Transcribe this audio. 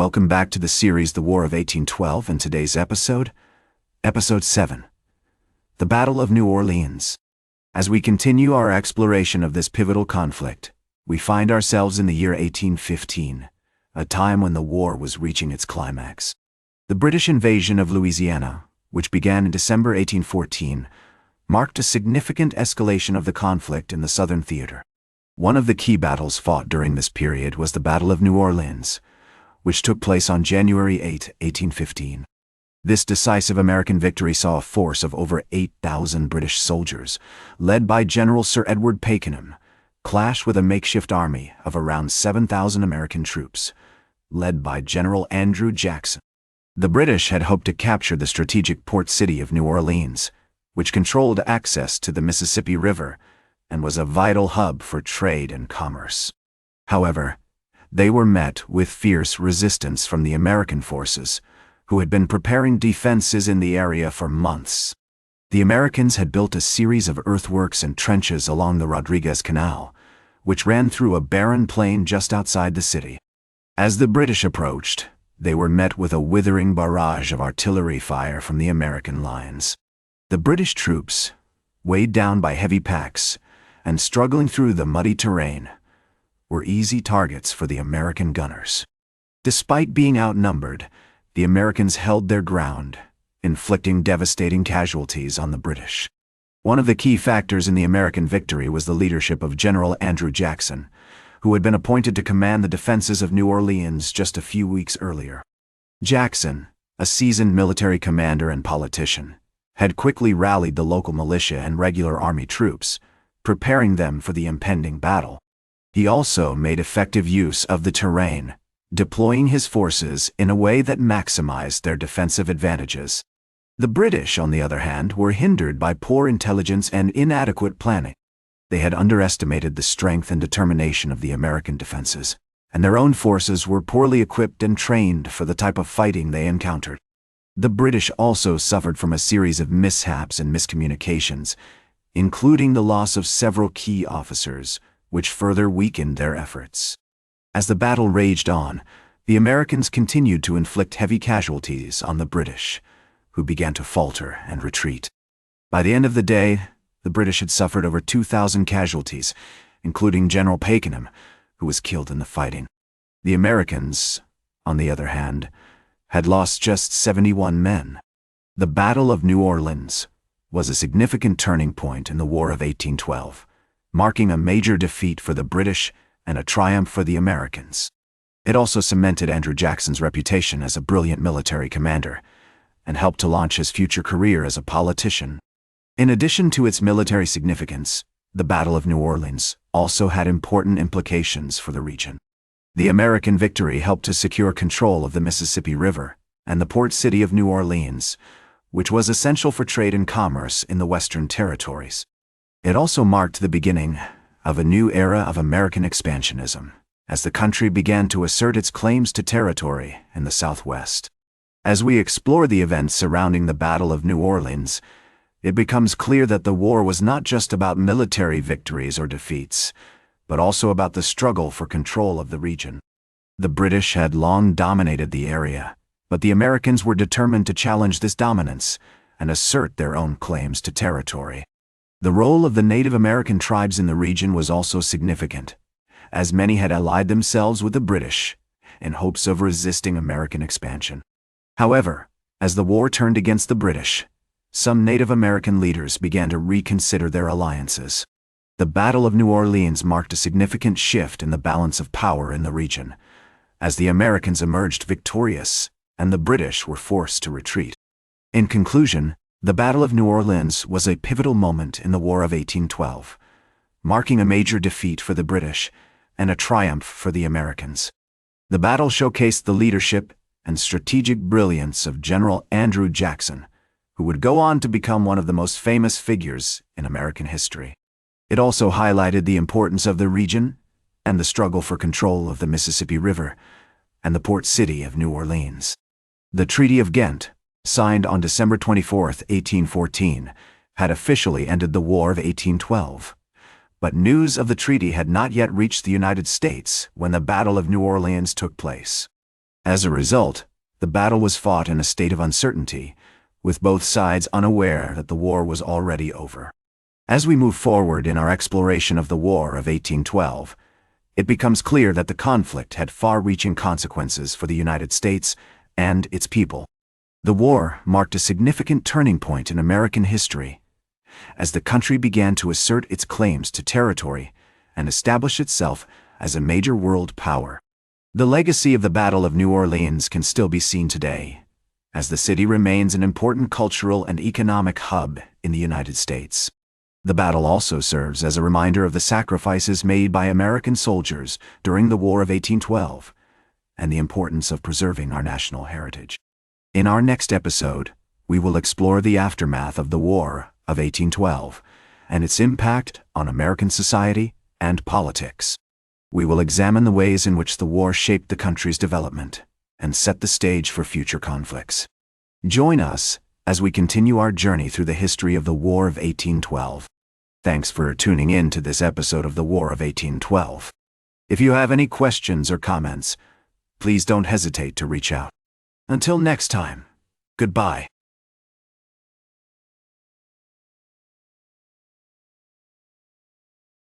Welcome back to the series The War of 1812 and today's Episode 7, The Battle of New Orleans. As we continue our exploration of this pivotal conflict, we find ourselves in the year 1815, a time when the war was reaching its climax. The British invasion of Louisiana, which began in December 1814, marked a significant escalation of the conflict in the Southern theater. One of the key battles fought during this period was the Battle of New Orleans, which took place on January 8, 1815. This decisive American victory saw a force of over 8,000 British soldiers, led by General Sir Edward Pakenham, clash with a makeshift army of around 7,000 American troops, led by General Andrew Jackson. The British had hoped to capture the strategic port city of New Orleans, which controlled access to the Mississippi River and was a vital hub for trade and commerce. However, they were met with fierce resistance from the American forces, who had been preparing defenses in the area for months. The Americans had built a series of earthworks and trenches along the Rodriguez Canal, which ran through a barren plain just outside the city. As the British approached, they were met with a withering barrage of artillery fire from the American lines. The British troops, weighed down by heavy packs and struggling through the muddy terrain, were easy targets for the American gunners. Despite being outnumbered, the Americans held their ground, inflicting devastating casualties on the British. One of the key factors in the American victory was the leadership of General Andrew Jackson, who had been appointed to command the defenses of New Orleans just a few weeks earlier. Jackson, a seasoned military commander and politician, had quickly rallied the local militia and regular army troops, preparing them for the impending battle. He also made effective use of the terrain, deploying his forces in a way that maximized their defensive advantages. The British, on the other hand, were hindered by poor intelligence and inadequate planning. They had underestimated the strength and determination of the American defenses, and their own forces were poorly equipped and trained for the type of fighting they encountered. The British also suffered from a series of mishaps and miscommunications, including the loss of several key officers, which further weakened their efforts. As the battle raged on, the Americans continued to inflict heavy casualties on the British, who began to falter and retreat. By the end of the day, the British had suffered over 2,000 casualties, including General Pakenham, who was killed in the fighting. The Americans, on the other hand, had lost just 71 men. The Battle of New Orleans was a significant turning point in the War of 1812, marking a major defeat for the British and a triumph for the Americans. It also cemented Andrew Jackson's reputation as a brilliant military commander and helped to launch his future career as a politician. In addition to its military significance, the Battle of New Orleans also had important implications for the region. The American victory helped to secure control of the Mississippi River and the port city of New Orleans, which was essential for trade and commerce in the Western territories. It also marked the beginning of a new era of American expansionism, as the country began to assert its claims to territory in the Southwest. As we explore the events surrounding the Battle of New Orleans, it becomes clear that the war was not just about military victories or defeats, but also about the struggle for control of the region. The British had long dominated the area, but the Americans were determined to challenge this dominance and assert their own claims to territory. The role of the Native American tribes in the region was also significant, as many had allied themselves with the British in hopes of resisting American expansion. However, as the war turned against the British, some Native American leaders began to reconsider their alliances. The Battle of New Orleans marked a significant shift in the balance of power in the region, as the Americans emerged victorious and the British were forced to retreat. In conclusion, the Battle of New Orleans was a pivotal moment in the War of 1812, marking a major defeat for the British and a triumph for the Americans. The battle showcased the leadership and strategic brilliance of General Andrew Jackson, who would go on to become one of the most famous figures in American history. It also highlighted the importance of the region and the struggle for control of the Mississippi River and the port city of New Orleans. The Treaty of Ghent, signed on December 24, 1814, had officially ended the War of 1812. But news of the treaty had not yet reached the United States when the Battle of New Orleans took place. As a result, the battle was fought in a state of uncertainty, with both sides unaware that the war was already over. As we move forward in our exploration of the War of 1812, it becomes clear that the conflict had far-reaching consequences for the United States and its people. The war marked a significant turning point in American history, as the country began to assert its claims to territory and establish itself as a major world power. The legacy of the Battle of New Orleans can still be seen today, as the city remains an important cultural and economic hub in the United States. The battle also serves as a reminder of the sacrifices made by American soldiers during the War of 1812 and the importance of preserving our national heritage. In our next episode, we will explore the aftermath of the War of 1812 and its impact on American society and politics. We will examine the ways in which the war shaped the country's development and set the stage for future conflicts. Join us as we continue our journey through the history of the War of 1812. Thanks for tuning in to this episode of the War of 1812. If you have any questions or comments, please don't hesitate to reach out. Until next time, goodbye.